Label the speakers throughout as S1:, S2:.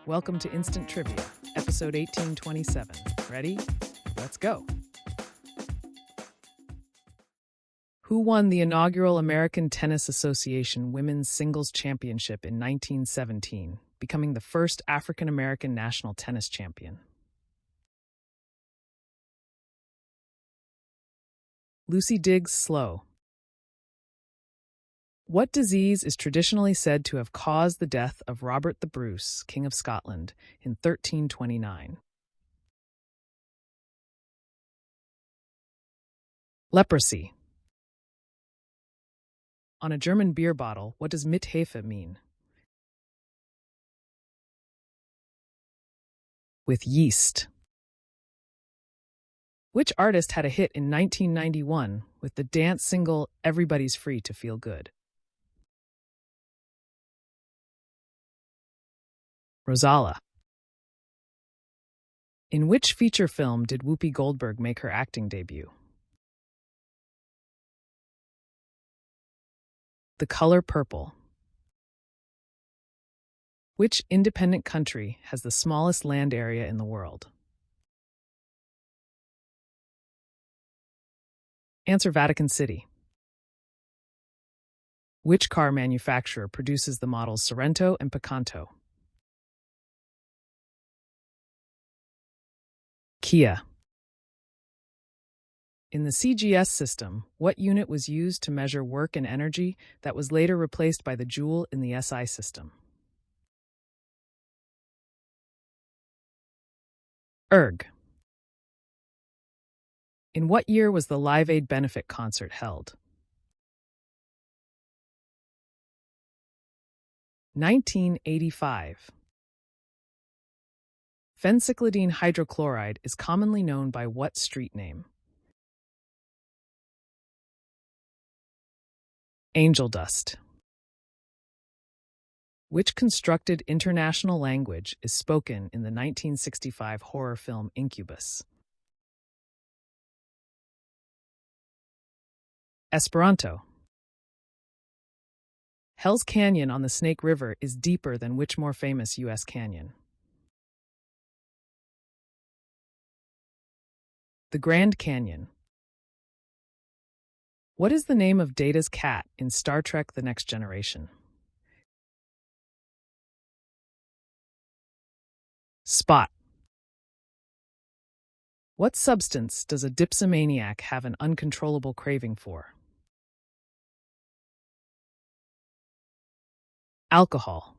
S1: Welcome to Instant Trivia, episode 1827. Ready? Let's go. Who won the inaugural American Tennis Association Women's Singles Championship in 1917, becoming the first African American national tennis champion? Lucy Diggs Slough. What disease is traditionally said to have caused the death of Robert the Bruce, King of Scotland, in 1329? Leprosy. On a German beer bottle, what does mit Hefe mean? With yeast. Which artist had a hit in 1991 with the dance single Everybody's Free to Feel Good? Rosala. In which feature film did Whoopi Goldberg make her acting debut? The Color Purple. Which independent country has the smallest land area in the world? Answer: Vatican City. Which car manufacturer produces the models Sorento and Picanto? Kia. In the CGS system, what unit was used to measure work and energy that was later replaced by the joule in the SI system? ERG. In what year was the Live Aid benefit concert held? 1985. Phencyclidine hydrochloride is commonly known by what street name? Angel dust. Which constructed international language is spoken in the 1965 horror film Incubus? Esperanto. Hell's Canyon on the Snake River is deeper than which more famous U.S. canyon? The Grand Canyon. What is the name of Data's cat in Star Trek: The Next Generation? Spot. What substance does a dipsomaniac have an uncontrollable craving for? Alcohol.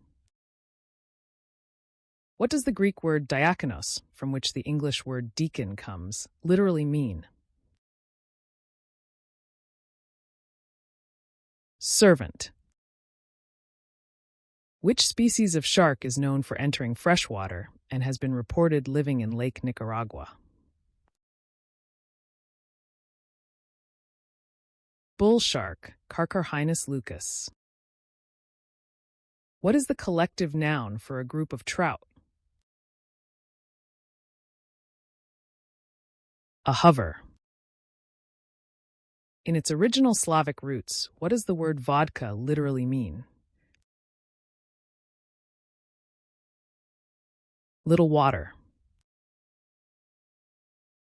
S1: What does the Greek word diakonos, from which the English word deacon comes, literally mean? Servant. Which species of shark is known for entering freshwater and has been reported living in Lake Nicaragua? Bull shark, Carcharhinus lucas. What is the collective noun for a group of trout? A hover. In its original Slavic roots, what does the word vodka literally mean? Little water.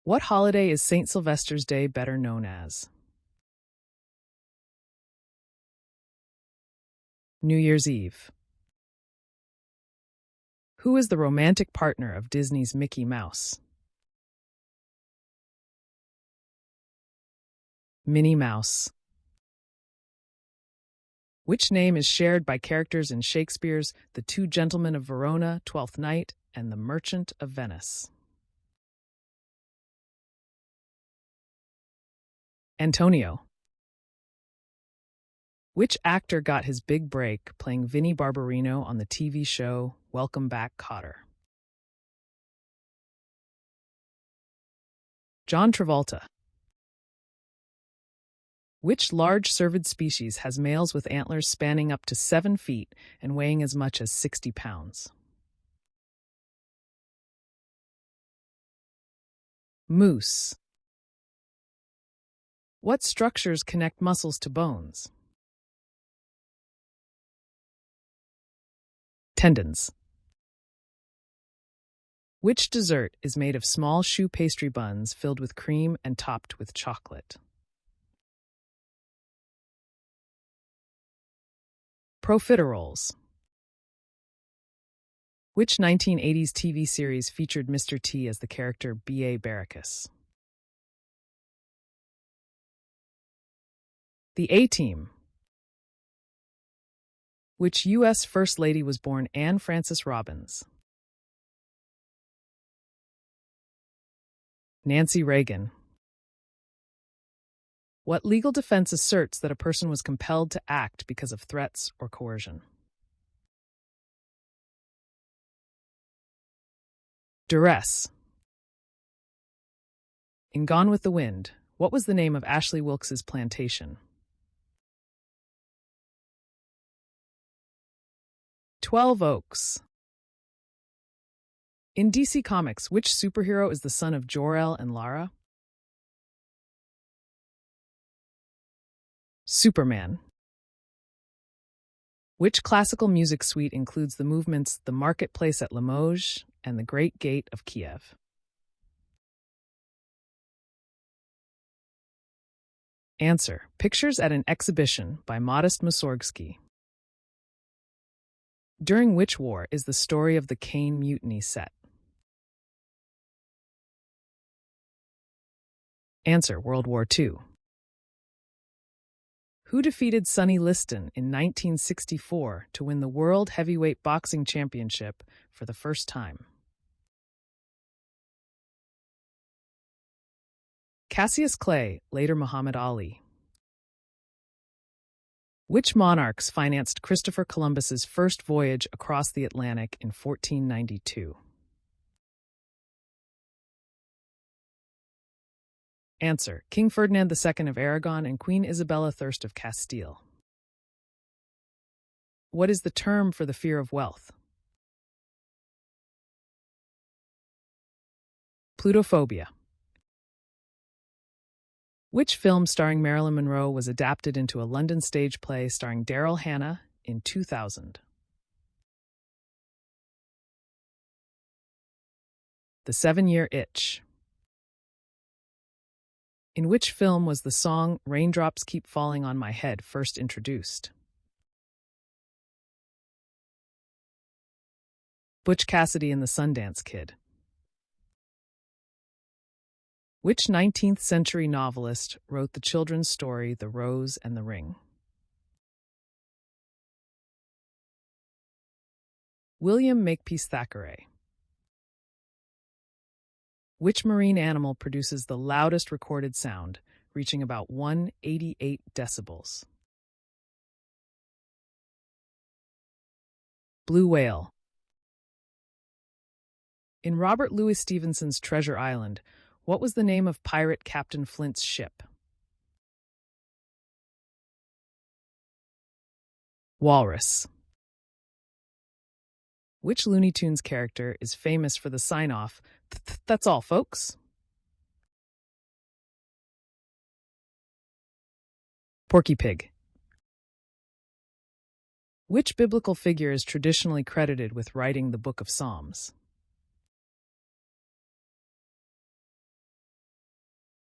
S1: What holiday is St. Sylvester's Day better known as? New Year's Eve. Who is the romantic partner of Disney's Mickey Mouse? Minnie Mouse. Which name is shared by characters in Shakespeare's The Two Gentlemen of Verona, Twelfth Night, and The Merchant of Venice? Antonio. Which actor got his big break playing Vinnie Barbarino on the TV show Welcome Back, Kotter? John Travolta. Which large cervid species has males with antlers spanning up to 7 feet and weighing as much as 60 pounds? Moose. What structures connect muscles to bones? Tendons. Which dessert is made of small choux pastry buns filled with cream and topped with chocolate? Profiteroles. Which 1980s TV series featured Mr. T as the character B.A. Baracus? The A-Team. Which U.S. First Lady was born Anne Frances Robbins? Nancy Reagan. What legal defense asserts that a person was compelled to act because of threats or coercion? Duress. In Gone with the Wind, what was the name of Ashley Wilkes's plantation? 12 Oaks. In DC Comics, which superhero is the son of Jor-El and Lara? Superman. Which classical music suite includes the movements The Marketplace at Limoges and The Great Gate of Kiev? Answer: Pictures at an Exhibition by Modest Mussorgsky. During which war is the story of the Caine Mutiny set? Answer: World War II. Who defeated Sonny Liston in 1964 to win the World Heavyweight Boxing Championship for the first time? Cassius Clay, later Muhammad Ali. Which monarchs financed Christopher Columbus's first voyage across the Atlantic in 1492? Answer: King Ferdinand II of Aragon and Queen Isabella I of Castile. What is the term for the fear of wealth? Plutophobia. Which film starring Marilyn Monroe was adapted into a London stage play starring Daryl Hannah in 2000? The 7-Year Itch. In which film was the song Raindrops Keep Falling on My Head first introduced? Butch Cassidy and the Sundance Kid. Which 19th century novelist wrote the children's story The Rose and the Ring? William Makepeace Thackeray. Which marine animal produces the loudest recorded sound, reaching about 188 decibels? Blue whale. In Robert Louis Stevenson's Treasure Island, what was the name of pirate Captain Flint's ship? Walrus. Which Looney Tunes character is famous for the sign-off, "That's all, folks"? Porky Pig. Which biblical figure is traditionally credited with writing the Book of Psalms?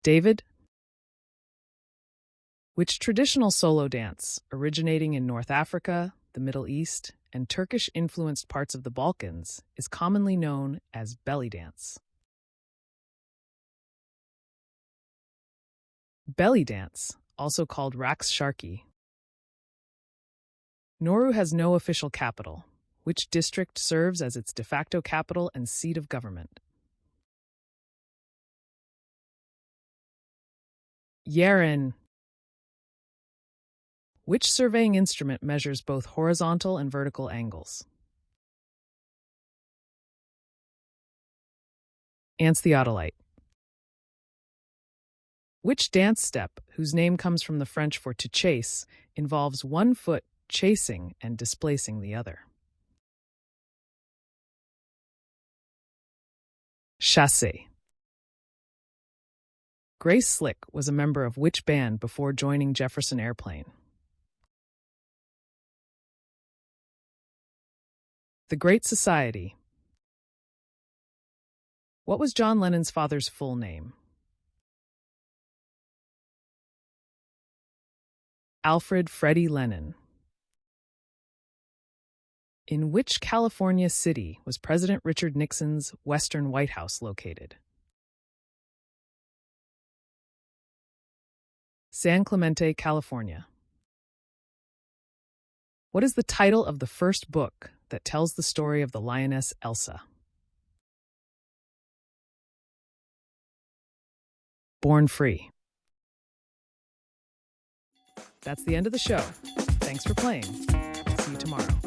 S1: David. Which traditional solo dance, originating in North Africa, the Middle East, and Turkish-influenced parts of the Balkans, is commonly known as belly dance? Belly dance, also called Raks Sharki. Nauru has no official capital. Which district serves as its de facto capital and seat of government? Yeren. Which surveying instrument measures both horizontal and vertical angles? Antheodolite. Which dance step, whose name comes from the French for to chase, involves one foot chasing and displacing the other? Chassé. Grace Slick was a member of which band before joining Jefferson Airplane? The Great Society. What was John Lennon's father's full name? Alfred Freddie Lennon. In which California city was President Richard Nixon's Western White House located? San Clemente, California. What is the title of the first book that tells the story of the lioness Elsa? Born Free. That's the end of the show. Thanks for playing. See you tomorrow.